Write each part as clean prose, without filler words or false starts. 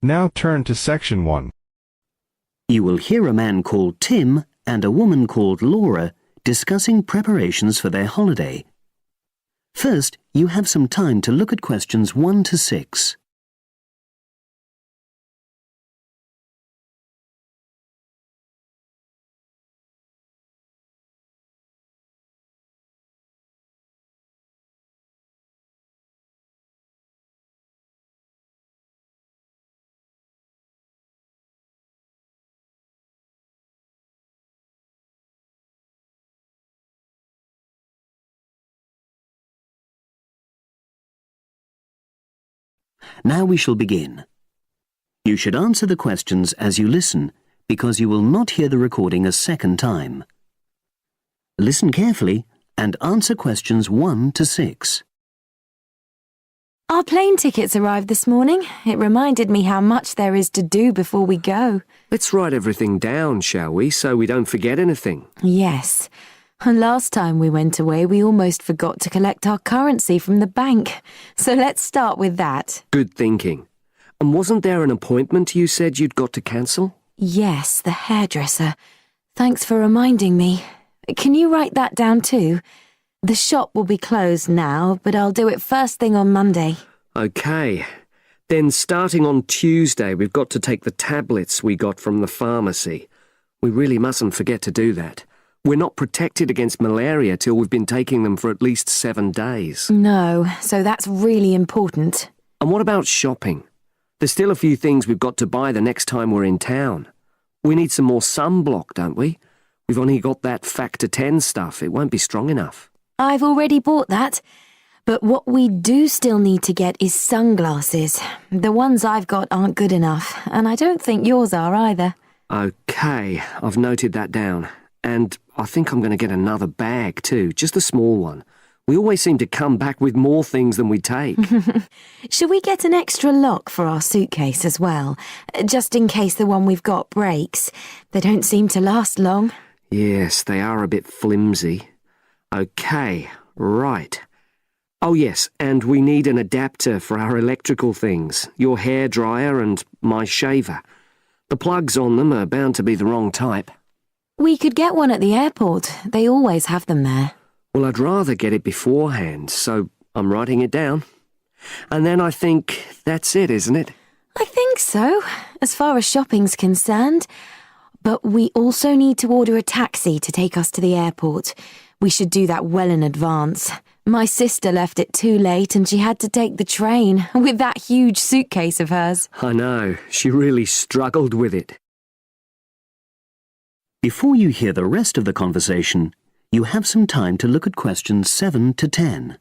Now turn to Section 1. You will hear a man called Tim and a woman called Laura discussing preparations for their holiday. First, you have some time to look at questions 1 to 6. Now we shall begin. You should answer the questions as you listen, because you will not hear the recording a second time. Listen carefully and answer questions 1 to 6. Our plane tickets arrived this morning. It reminded me how much there is to do before we go. Let's write everything down, shall we, so we don't forget anything? Yes. Last time we went away, we almost forgot to collect our currency from the bank. So let's start with that. Good thinking. And wasn't there an appointment you said you'd got to cancel? Yes, the hairdresser. Thanks for reminding me. Can you write that down too? The shop will be closed now, but I'll do it first thing on Monday. OK. Then starting on Tuesday, we've got to take the tablets we got from the pharmacy. We really mustn't forget to do that. We're not protected against malaria till we've been taking them for at least 7 days. No, so that's really important. And what about shopping? There's still a few things we've got to buy the next time we're in town. We need some more sunblock, don't we? We've only got that Factor 10 stuff. It won't be strong enough. I've already bought that. But what we do still need to get is sunglasses. The ones I've got aren't good enough, and I don't think yours are either. OK, I've noted that down. And I think I'm going to get another bag too, just a small one. We always seem to come back with more things than we take. Shall we get an extra lock for our suitcase as well? Just in case the one we've got breaks. They don't seem to last long. Yes, they are a bit flimsy. OK, right. Oh yes, and we need an adapter for our electrical things, your hairdryer and my shaver. The plugs on them are bound to be the wrong type. We could get one at the airport. They always have them there. Well, I'd rather get it beforehand, so I'm writing it down. And then I think that's it, isn't it? I think so, as far as shopping's concerned. But we also need to order a taxi to take us to the airport. We should do that well in advance. My sister left it too late and she had to take the train with that huge suitcase of hers. I know, she really struggled with it. Before you hear the rest of the conversation, you have some time to look at questions 7 to 10.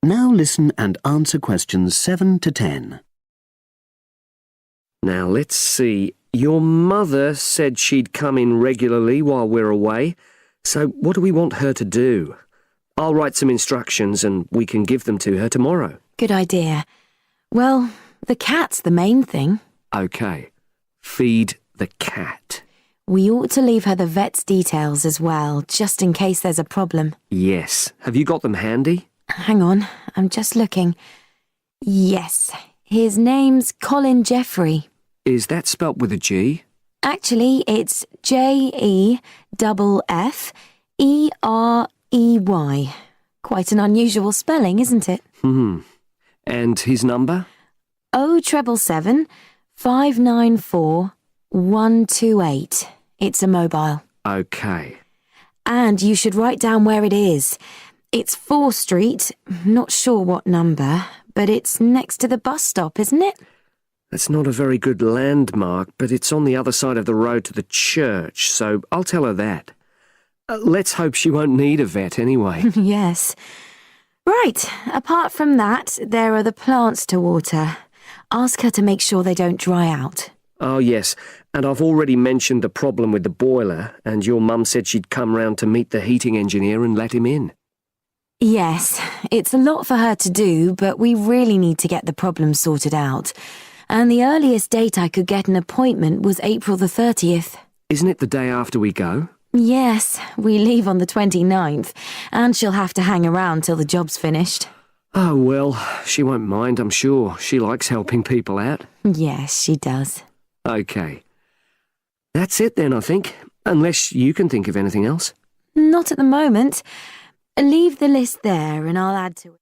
Now listen and answer questions 7 to 10. Now let's see. Your mother said she'd come in regularly while we're away, so what do we want her to do? I'll write some instructions and we can give them to her tomorrow. Good idea. Well, the cat's the main thing. OK. Feed the cat. We ought to leave her the vet's details as well, just in case there's a problem. Yes. Have you got them handy? Hang on, I'm just looking. Yes, his name's Colin Jeffrey. Is that spelt with a G? Actually, it's Jeffrey. Quite an unusual spelling, isn't it? And his number? 077 594 128. It's a mobile. OK. And you should write down where it is. It's 4 Street, not sure what number, but it's next to the bus stop, isn't it? That's not a very good landmark, but it's on the other side of the road to the church, so I'll tell her that. Let's hope she won't need a vet anyway. Yes. Right, apart from that, there are the plants to water. Ask her to make sure they don't dry out. Oh, yes, and I've already mentioned the problem with the boiler, and your mum said she'd come round to meet the heating engineer and let him in. Yes, it's a lot for her to do, but we really need to get the problem sorted out. And the earliest date I could get an appointment was April the 30th. Isn't it the day after we go? Yes, we leave on the 29th, and she'll have to hang around till the job's finished. Oh, well, she won't mind, I'm sure. She likes helping people out. Yes, she does. OK. That's it then, I think. Unless you can think of anything else. Not at the moment. Leave the list there and I'll add to it.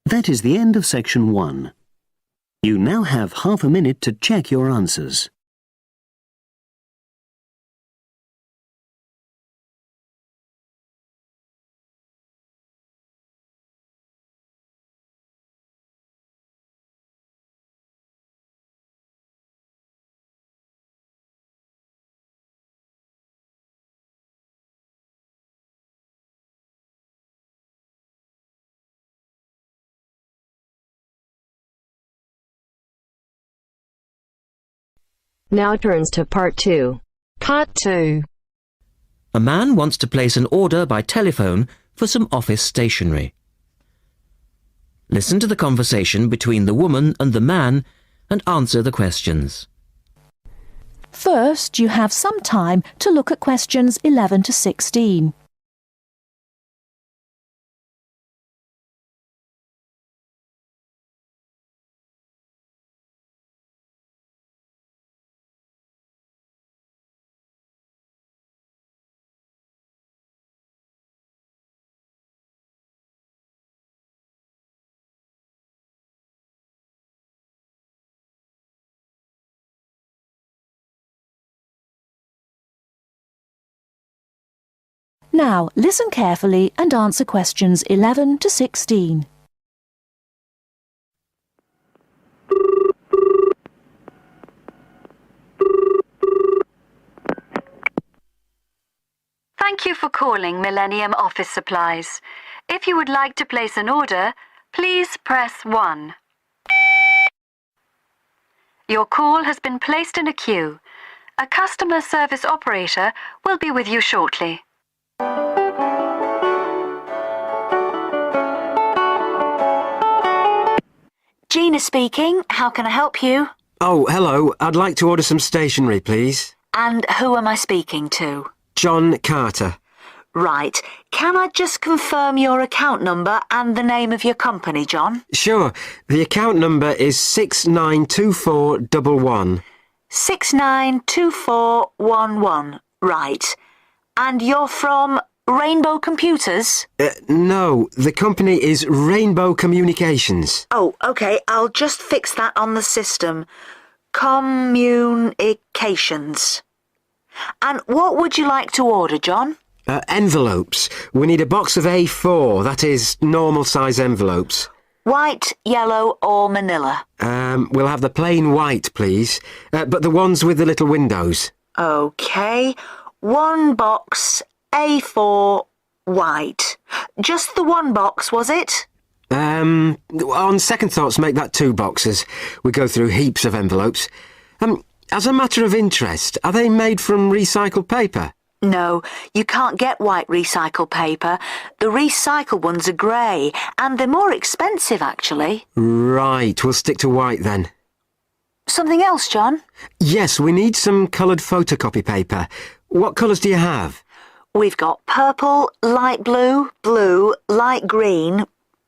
That is the end of section 1. You now have half a minute to check your answers. Now turns to part 2. Part 2. A man wants to place an order by telephone for some office stationery. Listen to the conversation between the woman and the man and answer the questions. First, you have some time to look at questions 11 to 16. Now, listen carefully and answer questions 11 to 16. Thank you for calling Millennium Office Supplies. If you would like to place an order, please press 1. Your call has been placed in a queue. A customer service operator will be with you shortly. Gina speaking. How can I help you? Oh, hello. I'd like to order some stationery, please. And who am I speaking to? John Carter. Right. Can I just confirm your account number and the name of your company, John? Sure. The account number is 692411. 692411. Right. And you're from Rainbow Computers? No, the company is Rainbow Communications. Oh, OK. I'll just fix that on the system. Communications. And what would you like to order, John? Envelopes. We need a box of A4, that is, normal size envelopes. White, yellow or manila? We'll have the plain white, please. But the ones with the little windows. OK. One box, A4, white. Just the one box, was it? On second thoughts, make that 2 boxes. We go through heaps of envelopes. As a matter of interest, are they made from recycled paper? No, you can't get white recycled paper. The recycled ones are grey, and they're more expensive, actually. Right, we'll stick to white then. Something else, John? Yes, we need some coloured photocopy paper. What colours do you have? We've got purple, light blue, blue, light green,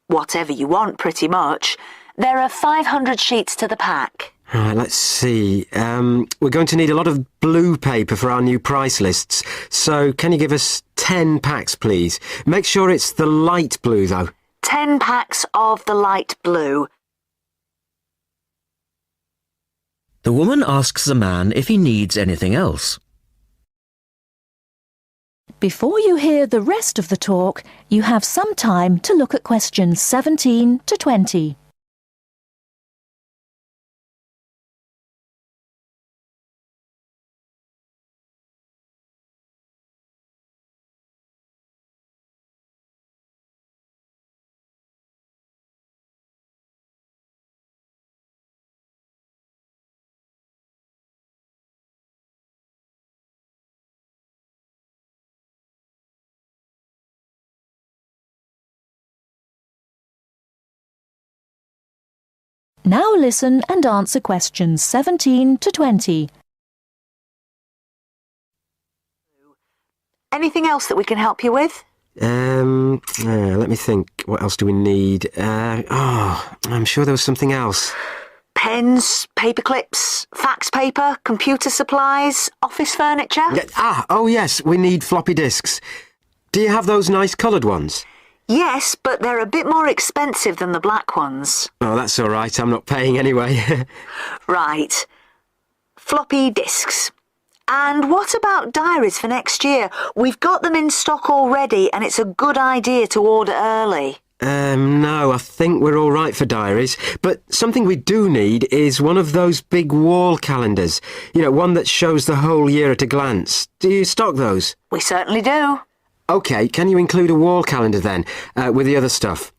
whatever you want, pretty much. There are 500 sheets to the pack. Right, let's see. We're going to need a lot of blue paper for our new price lists. So can you give us 10 packs, please? Make sure it's the light blue, though. 10 packs of the light blue. The woman asks the man if he needs anything else. Before you hear the rest of the talk, you have some time to look at questions 17 to 20. Now listen and answer questions 17 to 20. Anything else that we can help you with? Let me think. What else do we need? I'm sure there was something else. Pens, paper clips, fax paper, computer supplies, office furniture? Oh yes, we need floppy disks. Do you have those nice coloured ones? Yes, but they're a bit more expensive than the black ones. Oh, that's all right. I'm not paying anyway. Right. Floppy disks. And what about diaries for next year? We've got them in stock already, and it's a good idea to order early. No, I think we're all right for diaries. But something we do need is one of those big wall calendars. You know, one that shows the whole year at a glance. Do you stock those? We certainly do. OK, can you include a wall calendar then, with the other stuff?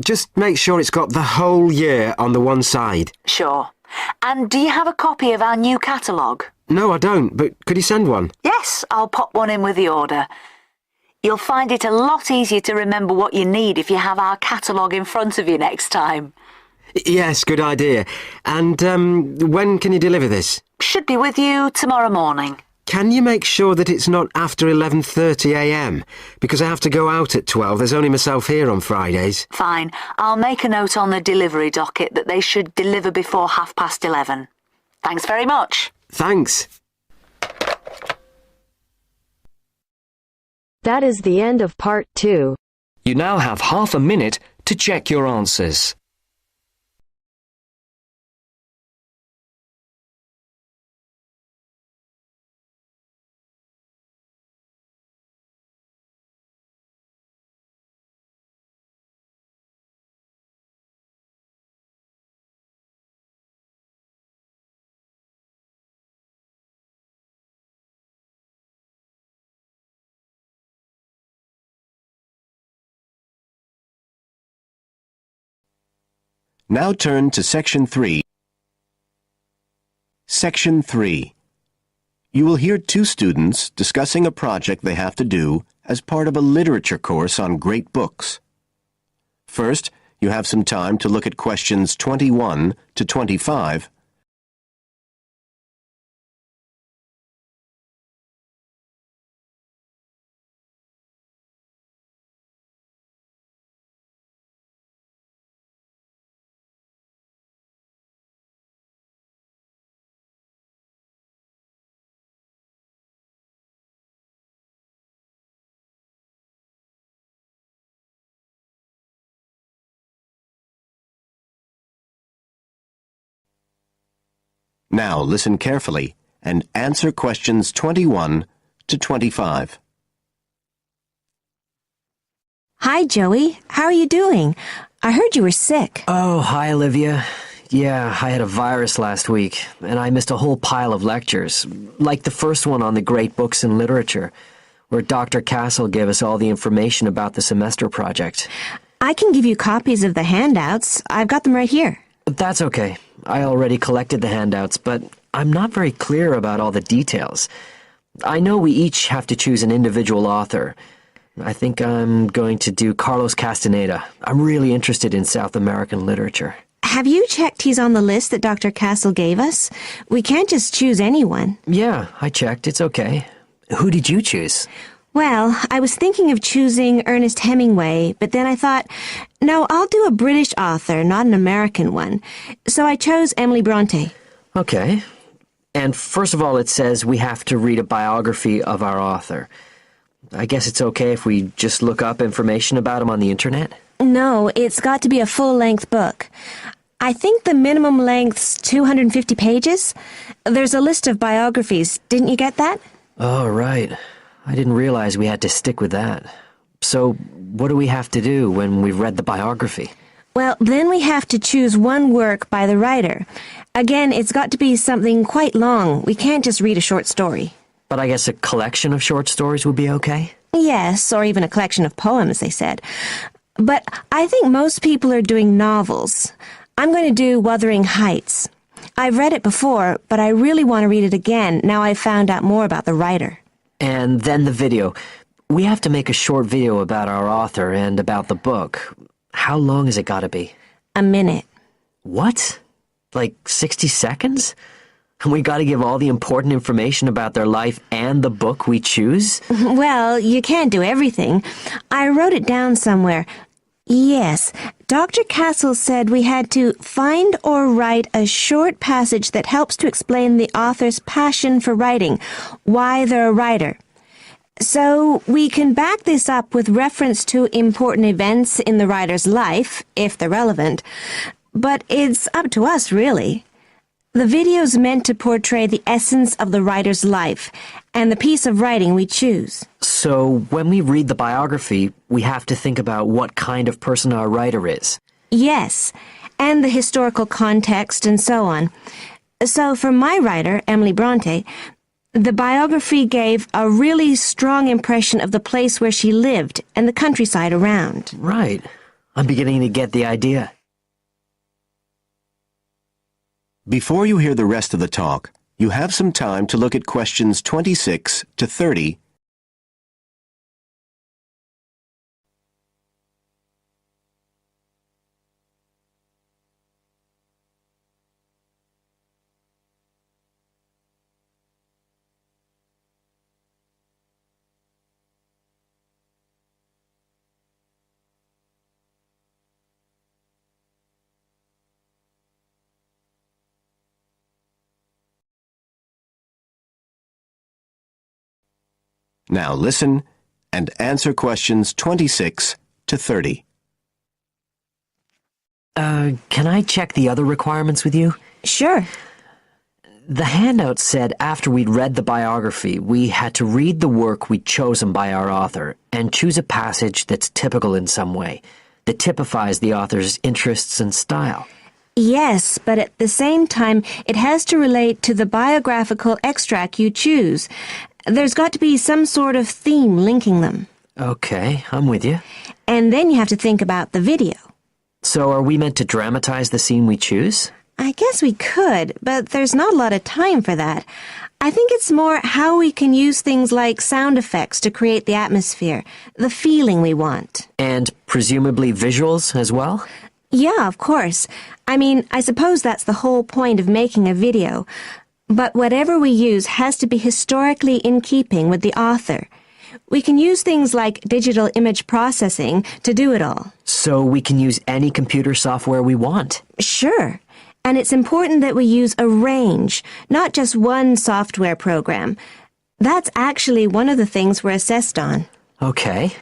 Just make sure it's got the whole year on the one side. Sure. And do you have a copy of our new catalogue? No, I don't, but could you send one? Yes, I'll pop one in with the order. You'll find it a lot easier to remember what you need if you have our catalogue in front of you next time. Yes, good idea. And when can you deliver this? Should be with you tomorrow morning. Can you make sure that it's not after 11:30 a.m? Because I have to go out at 12. There's only myself here on Fridays. Fine. I'll make a note on the delivery docket that they should deliver before 11:30. Thanks very much. Thanks. That is the end of part 2. You now have half a minute to check your answers. Now turn to Section 3. Section 3. You will hear two students discussing a project they have to do as part of a literature course on great books. First, you have some time to look at questions 21 to 25. Now listen carefully and answer questions 21 to 25. Hi, Joey. How are you doing? I heard you were sick. Oh, hi, Olivia. Yeah, I had a virus last week, and I missed a whole pile of lectures, like the first one on the great books in literature, where Dr. Castle gave us all the information about the semester project. I can give you copies of the handouts. I've got them right here. That's okay. I already collected the handouts, but I'm not very clear about all the details. I know we each have to choose an individual author. I think I'm going to do Carlos Castaneda. I'm really interested in South American literature. Have you checked he's on the list that Dr. Castle gave us? We can't just choose anyone. Yeah, I checked. It's okay. Who did you choose? Well, I was thinking of choosing Ernest Hemingway, but then I thought, no, I'll do a British author, not an American one. So I chose Emily Bronte. Okay. And first of all, it says we have to read a biography of our author. I guess it's okay if we just look up information about him on the internet? No, it's got to be a full-length book. I think the minimum length's 250 pages. There's a list of biographies. Didn't you get that? Oh, right. I didn't realize we had to stick with that. So, what do we have to do when we've read the biography? Well, then we have to choose one work by the writer. Again, it's got to be something quite long. We can't just read a short story. But I guess a collection of short stories would be okay? Yes, or even a collection of poems, they said. But I think most people are doing novels. I'm going to do Wuthering Heights. I've read it before, but I really want to read it again now I've found out more about the writer. And then the video. We have to make a short video about our author and about the book. How long has it got to be? A minute. What? Like 60 seconds? And we gotta give all the important information about their life and the book we choose? Well, you can't do everything. I wrote it down somewhere. Yes, Dr. Castle said we had to find or write a short passage that helps to explain the author's passion for writing, why they're a writer. So we can back this up with reference to important events in the writer's life, if they're relevant. But it's up to us, really. The video's meant to portray the essence of the writer's life and the piece of writing we choose. So when we read the biography, we have to think about what kind of person our writer is. Yes, and the historical context and so on. So for my writer, Emily Bronte, the biography gave a really strong impression of the place where she lived and the countryside around. Right. I'm beginning to get the idea. Before you hear the rest of the talk, you have some time to look at questions 26 to 30. Now listen and answer questions 26 to 30. Can I check the other requirements with you? Sure. The handout said after we'd read the biography, we had to read the work we'd chosen by our author and choose a passage that's typical in some way, that typifies the author's interests and style. Yes, but at the same time, it has to relate to the biographical extract you choose. There's got to be some sort of theme linking them. Okay, I'm with you. And then you have to think about the video. So are we meant to dramatize the scene we choose? I guess we could, but there's not a lot of time for that. I think it's more how we can use things like sound effects to create the atmosphere, the feeling we want. And presumably visuals as well? Yeah, of course. I mean, I suppose that's the whole point of making a video. But whatever we use has to be historically in keeping with the author. We can use things like digital image processing to do it all. So we can use any computer software we want? Sure. And it's important that we use a range, not just one software program. That's actually one of the things we're assessed on. Okay.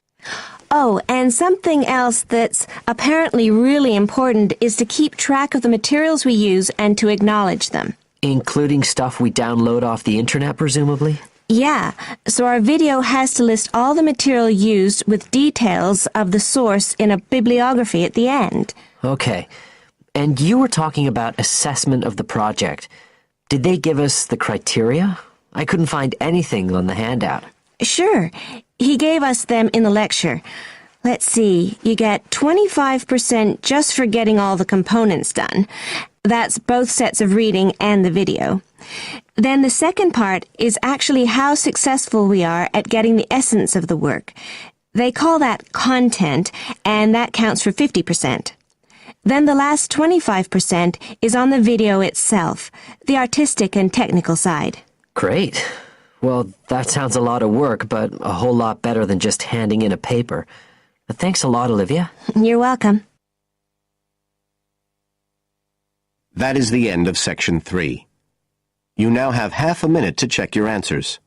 Oh, and something else that's apparently really important is to keep track of the materials we use and to acknowledge them. Including stuff we download off the internet, presumably? Yeah, so our video has to list all the material used with details of the source in a bibliography at the end. Okay. And you were talking about assessment of the project. Did they give us the criteria? I couldn't find anything on the handout. Sure. He gave us them in the lecture. Let's see, you get 25% just for getting all the components done. That's both sets of reading and the video. Then the second part is actually how successful we are at getting the essence of the work. They call that content, and that counts for 50%. Then the last 25% is on the video itself, the artistic and technical side. Great. Well, that sounds a lot of work, but a whole lot better than just handing in a paper. Thanks a lot, Olivia. You're welcome. That is the end of section 3. You now have half a minute to check your answers.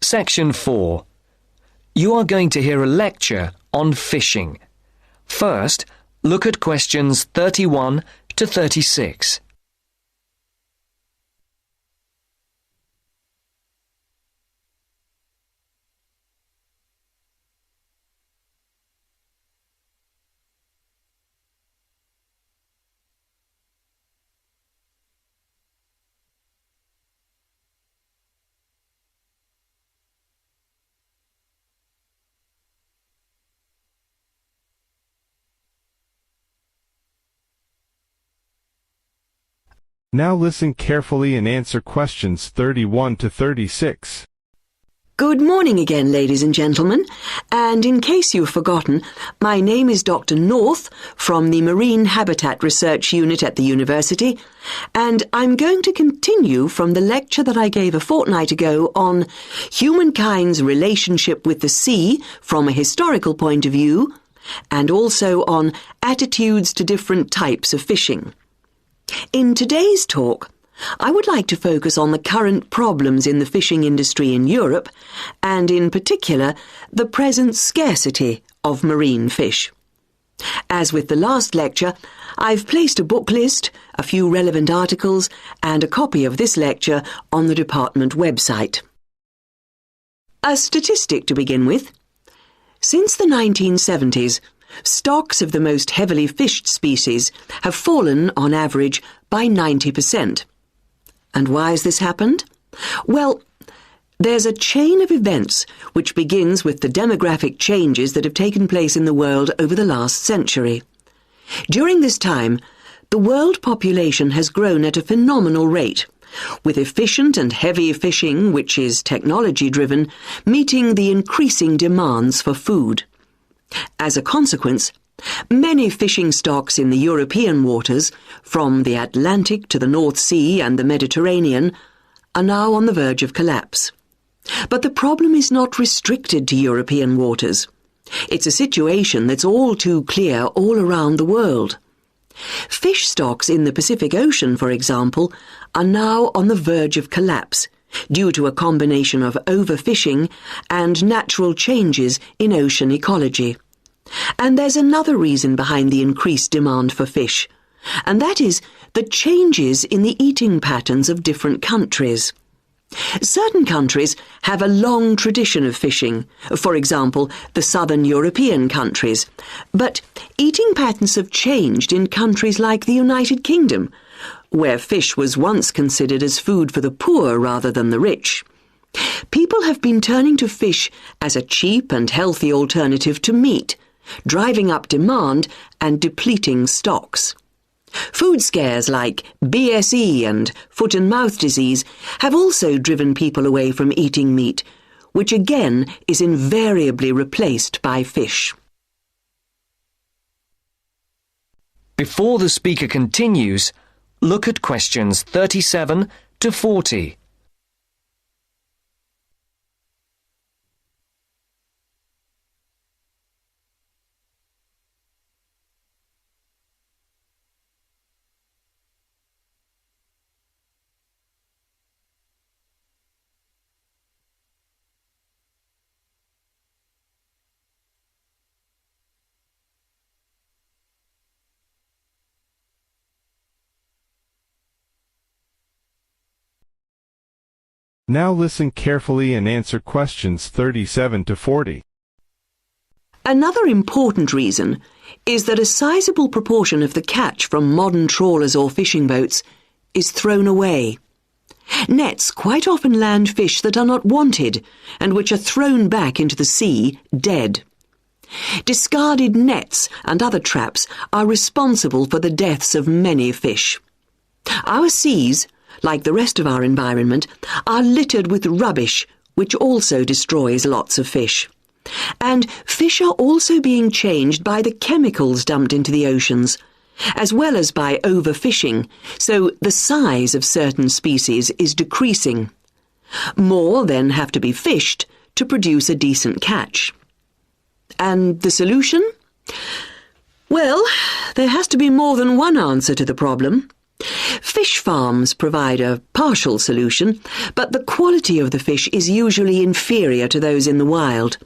Section 4. You are going to hear a lecture on fishing. First, look at questions 31 to 36. Now listen carefully and answer questions 31 to 36. Good morning again, ladies and gentlemen, and in case you've forgotten, my name is Dr. North from the Marine Habitat Research Unit at the university, and I'm going to continue from the lecture that I gave a fortnight ago on humankind's relationship with the sea from a historical point of view, and also on attitudes to different types of fishing. In today's talk, I would like to focus on the current problems in the fishing industry in Europe, and in particular, the present scarcity of marine fish. As with the last lecture, I've placed a book list, a few relevant articles, and a copy of this lecture on the department website. A statistic to begin with. Since the 1970s, stocks of the most heavily fished species have fallen, on average, by 90%. And why has this happened? Well, there's a chain of events which begins with the demographic changes that have taken place in the world over the last century. During this time, the world population has grown at a phenomenal rate, with efficient and heavy fishing, which is technology-driven, meeting the increasing demands for food. As a consequence, many fishing stocks in the European waters, from the Atlantic to the North Sea and the Mediterranean, are now on the verge of collapse. But the problem is not restricted to European waters. It's a situation that's all too clear all around the world. Fish stocks in the Pacific Ocean, for example, are now on the verge of collapse due to a combination of overfishing and natural changes in ocean ecology. And there's another reason behind the increased demand for fish, and that is the changes in the eating patterns of different countries. Certain countries have a long tradition of fishing, for example, the southern European countries, but eating patterns have changed in countries like the United Kingdom, where fish was once considered as food for the poor rather than the rich. People have been turning to fish as a cheap and healthy alternative to meat, driving up demand and depleting stocks. Food scares like BSE and foot and mouth disease have also driven people away from eating meat, which again is invariably replaced by fish. Before the speaker continues, look at questions 37 to 40. Now listen carefully and answer questions 37 to 40. Another important reason is that a sizable proportion of the catch from modern trawlers or fishing boats is thrown away. Nets quite often land fish that are not wanted and which are thrown back into the sea dead. Discarded nets and other traps are responsible for the deaths of many fish. Our seas, like the rest of our environment, are littered with rubbish, which also destroys lots of fish. And fish are also being changed by the chemicals dumped into the oceans, as well as by overfishing, so the size of certain species is decreasing. More then have to be fished to produce a decent catch. And the solution? Well, there has to be more than one answer to the problem. Fish farms provide a partial solution, but the quality of the fish is usually inferior to those in the wild.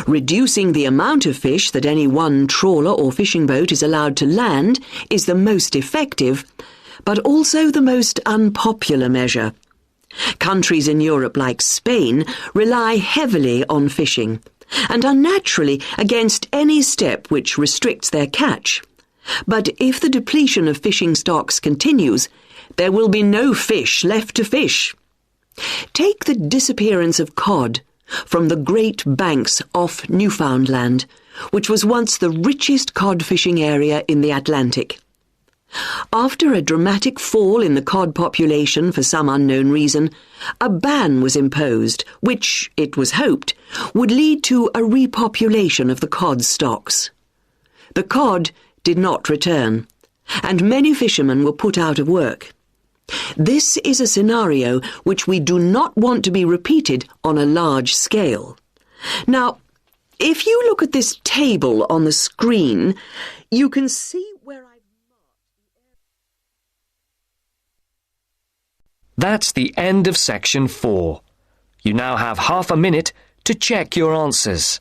Reducing the amount of fish that any one trawler or fishing boat is allowed to land is the most effective, but also the most unpopular measure. Countries in Europe like Spain rely heavily on fishing and are naturally against any step which restricts their catch. But if the depletion of fishing stocks continues, there will be no fish left to fish. Take the disappearance of cod from the Great Banks off Newfoundland, which was once the richest cod fishing area in the Atlantic. After a dramatic fall in the cod population for some unknown reason, a ban was imposed, which, it was hoped, would lead to a repopulation of the cod stocks. The cod did not return, and many fishermen were put out of work. This is a scenario which we do not want to be repeated on a large scale. Now, if you look at this table on the screen, you can see where I've marked. That's the end of section 4. You now have half a minute to check your answers.